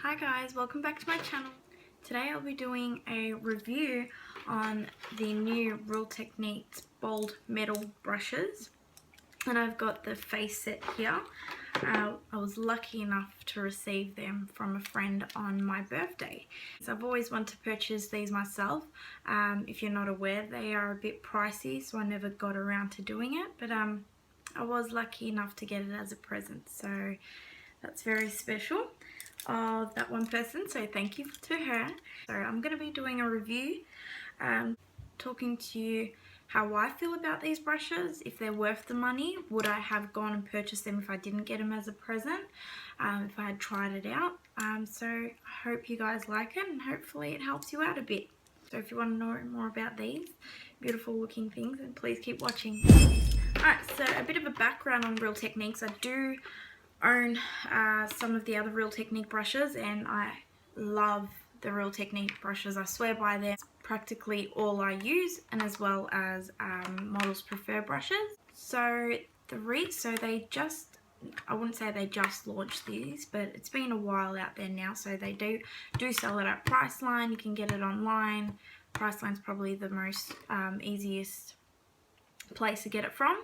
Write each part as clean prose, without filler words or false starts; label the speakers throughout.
Speaker 1: Hi guys, welcome back to my channel. Today I'll be doing a review on the new Real Techniques bold metal brushes, and I've got the face set here. I was lucky enough to receive them from a friend on my birthday. So I've always wanted to purchase these myself. If you're not aware, they are a bit pricey, so I never got around to doing it, but I was lucky enough to get it as a present, so that's very special of that one person, so thank you to her. So I'm going to be doing a review, talking to you how I feel about these brushes, if they're worth the money, would I have gone and purchased them if I didn't get them as a present, if I had tried it out. So I hope you guys like it and hopefully it helps you out a bit. So if you want to know more about these beautiful looking things, then please keep watching. Alright, so a bit of a background on Real Techniques. I do own some of the other Real Technique brushes, and I love the Real Technique brushes. I swear by them. It's practically all I use, and as well as models prefer brushes. So they just, I wouldn't say they just launched these, but it's been a while out there now. So they do sell it at Priceline. You can get it online. Priceline's probably the most easiest place to get it from,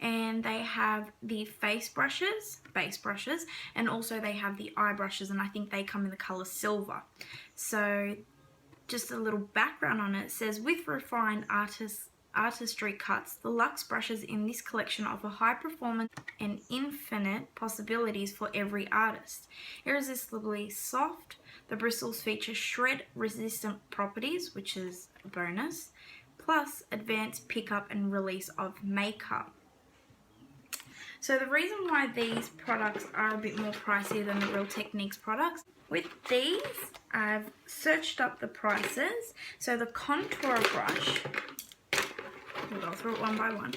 Speaker 1: and they have the face brushes, base brushes, and also they have the eye brushes, and I think they come in the color silver. So just a little background on it. It says, with refined artistry cuts, the luxe brushes in this collection offer high performance and infinite possibilities for every artist. Irresistibly soft, the bristles feature shred resistant properties, which is a bonus, plus advanced pickup and release of makeup. So the reason why these products are a bit more pricey than the Real Techniques products, with these I've searched up the prices. So the contour brush, we'll go through it one by one.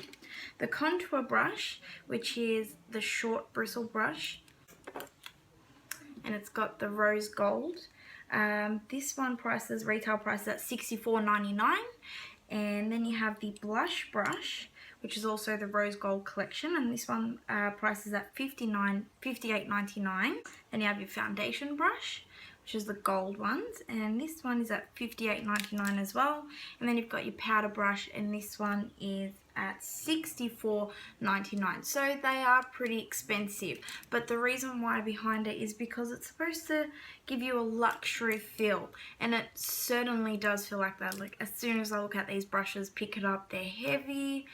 Speaker 1: The contour brush, which is the short bristle brush, and it's got the rose gold. This one retail prices at $64.99. And then you have the blush brush, which is also the rose gold collection, and this one prices at $58.99. Then you have your foundation brush, which is the gold ones, and this one is at $58.99 as well. And then you've got your powder brush, and this one is at $64.99. So they are pretty expensive, but the reason why behind it is because it's supposed to give you a luxury feel, and it certainly does feel like that. Like, as soon as I look at these brushes, pick it up, they're heavy,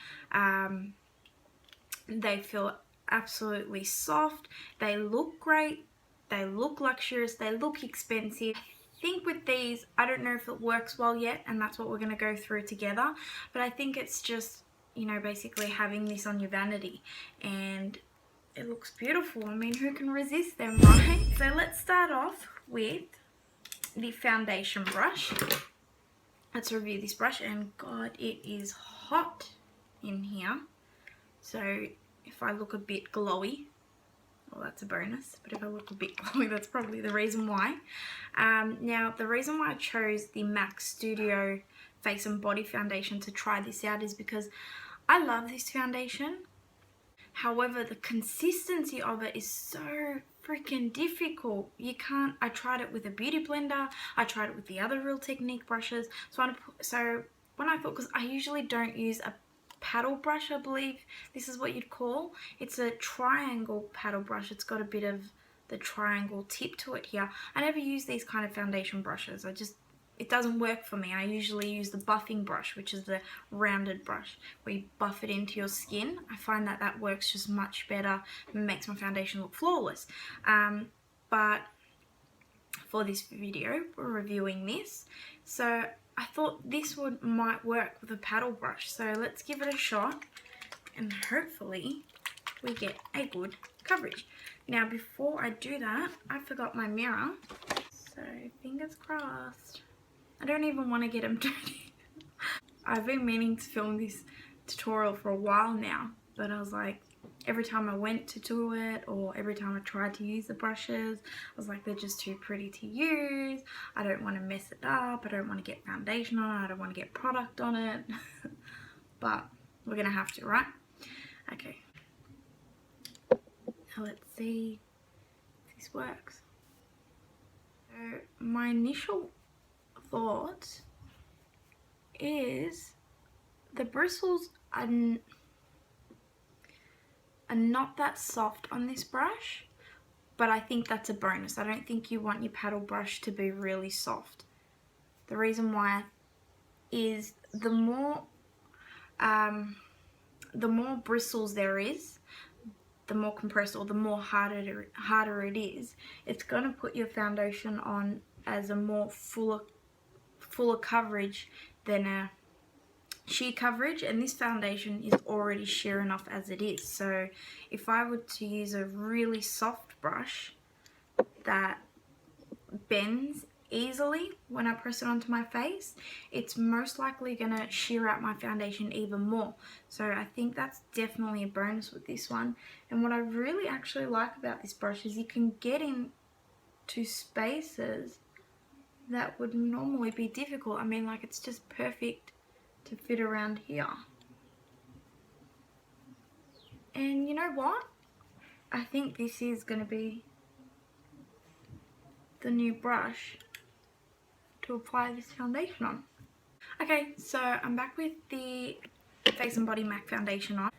Speaker 1: they feel absolutely soft, they look great, they look luxurious, they look expensive. I think with these, I don't know if it works well yet, and that's what we're going to go through together, but I think it's just, you know, basically having this on your vanity, and it looks beautiful. I mean, who can resist them, right? So let's start off with the foundation brush. Let's review this brush, and God, it is hot in here. So if I look a bit glowy, well, that's a bonus, but if I look a bit glowy, that's probably the reason why. Now, the reason why I chose the MAC Studio Face and Body Foundation to try this out is because I love this foundation. However, the consistency of it is so freaking difficult. You can't, I tried it with a beauty blender, I tried it with the other Real Technique brushes. So when I thought, because I usually don't use a paddle brush, I believe this is what you'd call. It's a triangle paddle brush. It's got a bit of the triangle tip to it here. I never use these kind of foundation brushes. It doesn't work for me. I usually use the buffing brush, which is the rounded brush where you buff it into your skin. I find that that works just much better and makes my foundation look flawless. But for this video, we're reviewing this. So I thought this might work with a paddle brush. So let's give it a shot, and hopefully we get a good coverage. Now, before I do that, I forgot my mirror. So fingers crossed. I don't even want to get them dirty. I've been meaning to film this tutorial for a while now, but I was like, every time I went to do it, or every time I tried to use the brushes, I was like, they're just too pretty to use. I don't want to mess it up. I don't want to get foundation on it. I don't want to get product on it. But we're going to have to, right? Okay. Now let's see if this works. So my initial thought is the bristles are not that soft on this brush, but I think that's a bonus. I don't think you want your paddle brush to be really soft. The reason why is the more bristles there is, the more compressed or the more harder it is, it's going to put your foundation on as a more fuller coverage than a sheer coverage, and this foundation is already sheer enough as it is. So if I were to use a really soft brush that bends easily when I press it onto my face, it's most likely going to sheer out my foundation even more. So I think that's definitely a bonus with this one. And what I really actually like about this brush is you can get into spaces that would normally be difficult. I mean, like, it's just perfect to fit around here. And you know what? I think this is going to be the new brush to apply this foundation on. Okay, so I'm back with the Face and Body MAC foundation on.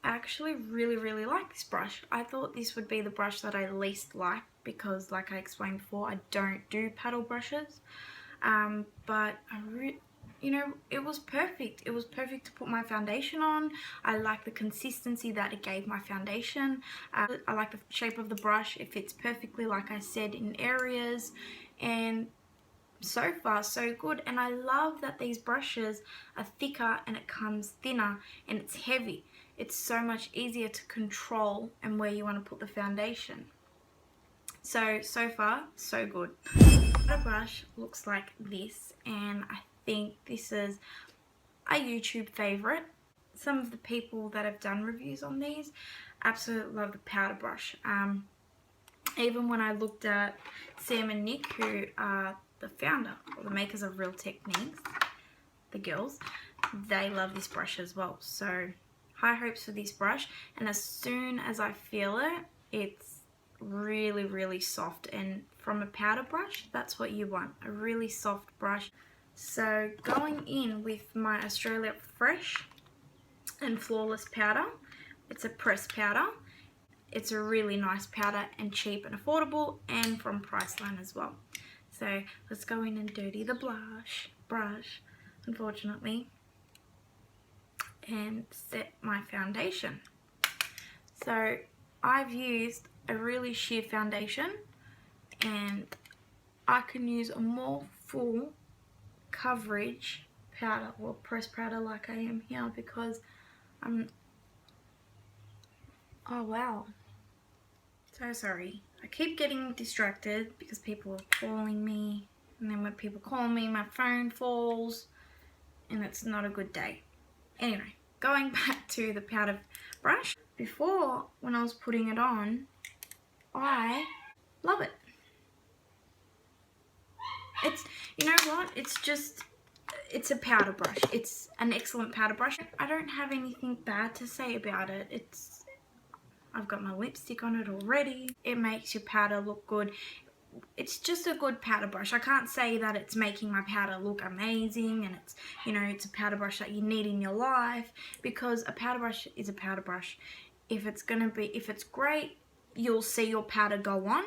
Speaker 1: I actually really like this brush. I thought this would be the brush that I least like because, like I explained before, I don't do paddle brushes. But you know, it was perfect. It was perfect to put my foundation on. I like the consistency that it gave my foundation. I like the shape of the brush. It fits perfectly, like I said, in areas. And so far, so good. And I love that these brushes are thicker and it comes thinner and it's heavy. It's so much easier to control and where you want to put the foundation. So far, so good. The brush looks like this, and I think this is a YouTube favorite. Some of the people that have done reviews on these absolutely love the powder brush. Even when I looked at Sam and Nick, who are the founder or the makers of Real Techniques, the girls, they love this brush as well. So high hopes for this brush, and as soon as I feel it, it's really soft. And from a powder brush, that's what you want, a really soft brush. So going in with my Australia Fresh and Flawless powder, it's a pressed powder. It's a really nice powder and cheap and affordable, and from Priceline as well. So let's go in and dirty the brush, unfortunately, and set my foundation. So I've used a really sheer foundation, and I can use a more full coverage powder or pressed powder like I am here because oh wow, so sorry. I keep getting distracted because people are calling me, and then when people call me, my phone falls, and it's not a good day. Anyway, going back to the powder brush. Before, when I was putting it on, I love it. It's, you know what, it's a powder brush. It's an excellent powder brush. I don't have anything bad to say about it. I've got my lipstick on it already. It makes your powder look good. It's just a good powder brush. I can't say that it's making my powder look amazing and it's, you know, it's a powder brush that you need in your life, because a powder brush is a powder brush. If it's great, you'll see your powder go on.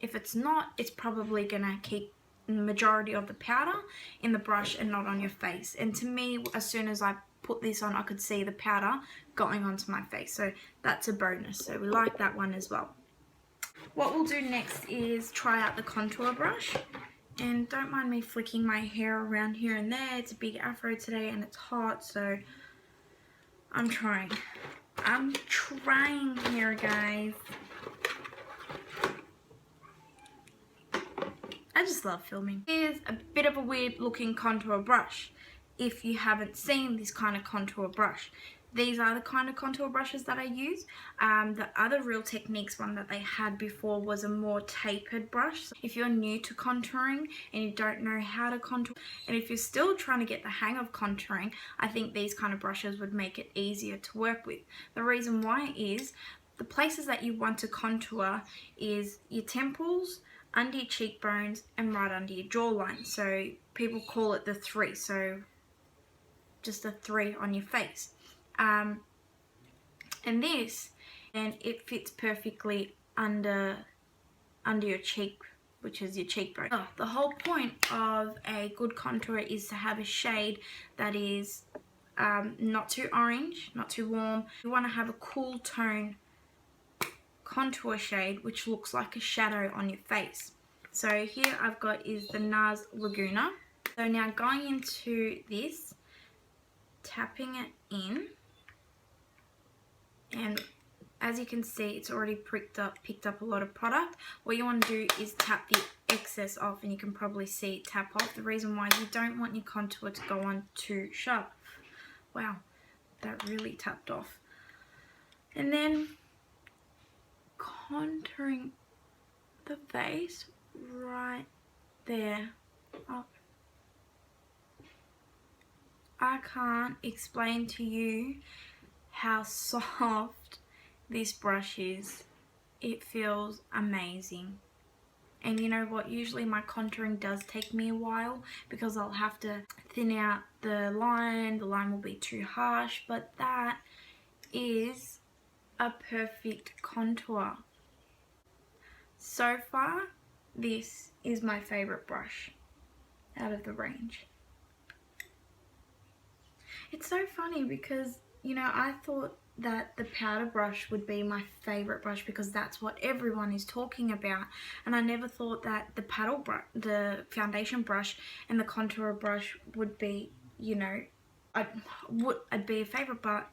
Speaker 1: If it's not, it's probably gonna keep the majority of the powder in the brush and not on your face. And to me, as soon as I put this on, I could see the powder going onto my face. So that's a bonus. So we like that one as well. What we'll do next is try out the contour brush. And don't mind me flicking my hair around here and there. It's a big afro today and it's hot, so I'm trying here, guys. I just love filming. Here's a bit of a weird looking contour brush. If you haven't seen this kind of contour brush, these are the kind of contour brushes that I use. The other Real Techniques one that they had before was a more tapered brush. So if you're new to contouring and you don't know how to contour, and if you're still trying to get the hang of contouring, I think these kind of brushes would make it easier to work with. The reason why is the places that you want to contour is your temples, under your cheekbones and right under your jawline. So people call it the 3. So just a 3 on your face. And this, and it fits perfectly under your cheek, which is your cheekbone. Oh, the whole point of a good contour is to have a shade that is not too orange, not too warm. You want to have a cool tone contour shade which looks like a shadow on your face. So here I've got is the NARS Laguna. So now going into this, tapping it in, and as you can see, it's already picked up a lot of product. What you want to do is tap the excess off, and you can probably see it tap off. The reason why you don't want your contour to go on too sharp. Wow, that really tapped off. And then contouring the face right there. Oh. I can't explain to you how soft this brush is. It feels amazing. And you know what, usually my contouring does take me a while because I'll have to thin out the line will be too harsh, but that is a perfect contour. So far, this is my favorite brush out of the range. It's so funny because, you know, I thought that the powder brush would be my favorite brush because that's what everyone is talking about, and I never thought that the foundation brush and the contour brush would be, you know, I'd be a favorite, but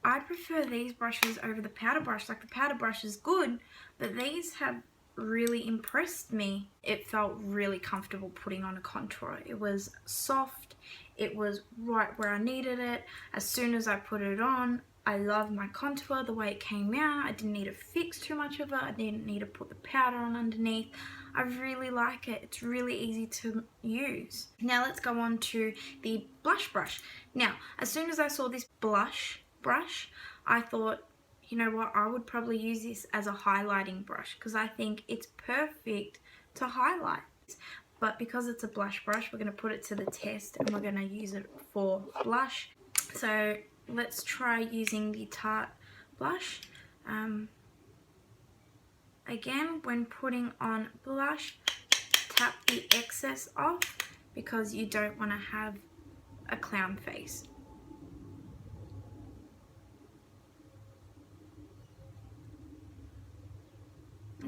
Speaker 1: I prefer these brushes over the powder brush. Like, the powder brush is good, but these have really impressed me. It felt really comfortable putting on a contour. It was soft, it was right where I needed it. As soon as I put it on, I love my contour, the way it came out. I didn't need to fix too much of it. I didn't need to put the powder on underneath. I really like it. It's really easy to use. Now let's go on to the blush brush. Now, as soon as I saw this blush brush, I thought, you know what, I would probably use this as a highlighting brush because I think it's perfect to highlight. But because it's a blush brush, we're going to put it to the test and we're going to use it for blush. So let's try using the Tarte blush. Again, when putting on blush, tap the excess off because you don't want to have a clown face.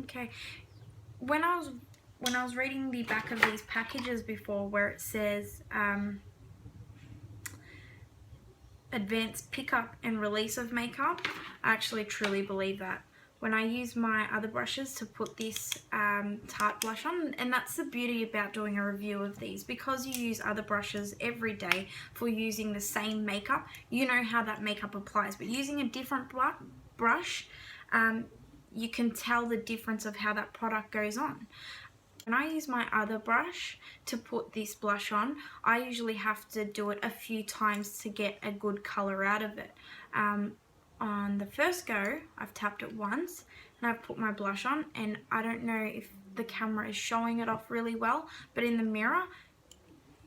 Speaker 1: Okay, when I was reading the back of these packages before, where it says advanced pickup and release of makeup, I actually truly believe that. When I use my other brushes to put this Tarte blush on, and that's the beauty about doing a review of these, because you use other brushes every day for using the same makeup, you know how that makeup applies, but using a different brush, you can tell the difference of how that product goes on. When I use my other brush to put this blush on, I usually have to do it a few times to get a good colour out of it. On the first go, I've tapped it once and I've put my blush on, and I don't know if the camera is showing it off really well, but in the mirror,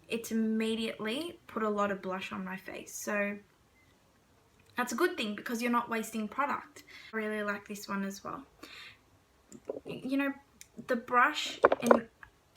Speaker 1: it's immediately put a lot of blush on my face. So that's a good thing because you're not wasting product. I really like this one as well. You know, the brush, and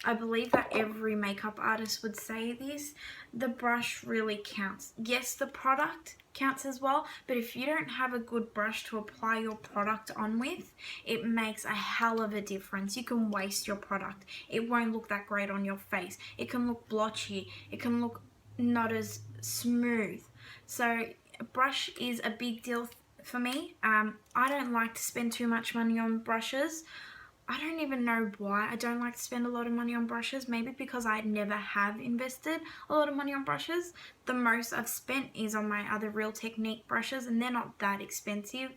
Speaker 1: I believe that every makeup artist would say this, the brush really counts. Yes, the product counts as well, but if you don't have a good brush to apply your product on with, it makes a hell of a difference. You can waste your product. It won't look that great on your face. It can look blotchy. It can look not as smooth. So a brush is a big deal for me. I don't like to spend too much money on brushes. I don't even know why I don't like to spend a lot of money on brushes. Maybe because I never have invested a lot of money on brushes. The most I've spent is on my other Real Technique brushes, and they're not that expensive.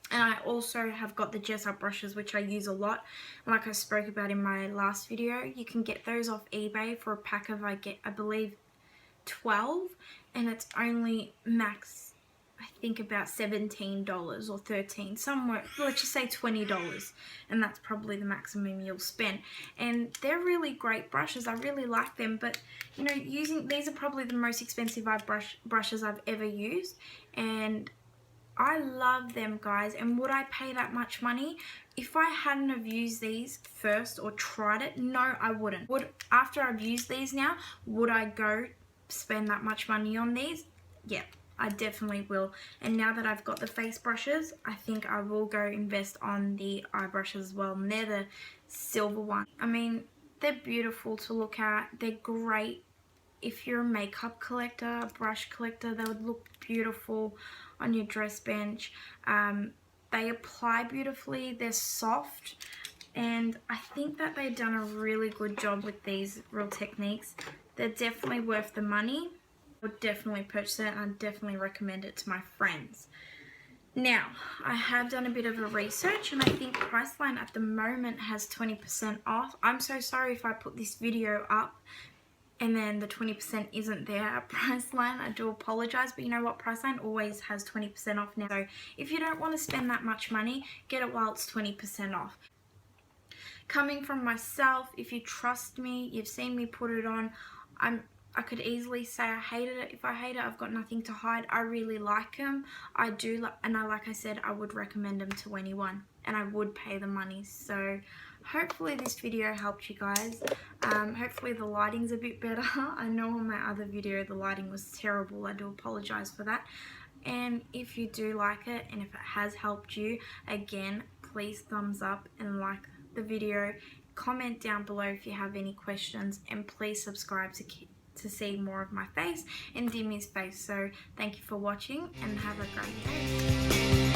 Speaker 1: And I also have got the Jessup brushes, which I use a lot. Like I spoke about in my last video, you can get those off eBay for a pack of, I believe, 12, and it's only max I think about $17 or $13, somewhere, let's just say $20, and that's probably the maximum you'll spend. And they're really great brushes. I really like them, but you know, these are probably the most expensive brushes I've ever used, and I love them, guys. And would I pay that much money? If I hadn't have used these first or tried it, no, I wouldn't. After I've used these now, would I go spend that much money on these? Yeah, I definitely will. And now that I've got the face brushes, I think I will go invest on the eye brushes as well. And they're the silver one. I mean, they're beautiful to look at. They're great. If you're a makeup collector, a brush collector, they would look beautiful on your dress bench. They apply beautifully, they're soft, and I think that they've done a really good job with these Real Techniques. They're definitely worth the money. I would definitely purchase it, and I definitely recommend it to my friends. Now, I have done a bit of a research, and I think Priceline at the moment has 20% off. I'm so sorry if I put this video up and then the 20% isn't there at Priceline. I do apologize, but you know what? Priceline always has 20% off now. So if you don't want to spend that much money, get it while it's 20% off. Coming from myself, if you trust me, you've seen me put it on, I could easily say I hated it. If I hate it, I've got nothing to hide. I really like them. I do, and like I said, I would recommend them to anyone, and I would pay the money. So hopefully this video helped you guys. Hopefully the lighting's a bit better. I know on my other video the lighting was terrible. I do apologize for that. And if you do like it, and if it has helped you, again, please thumbs up and like the video. Comment down below if you have any questions, and please subscribe to see more of my face and Demi's face. So thank you for watching, and have a great day.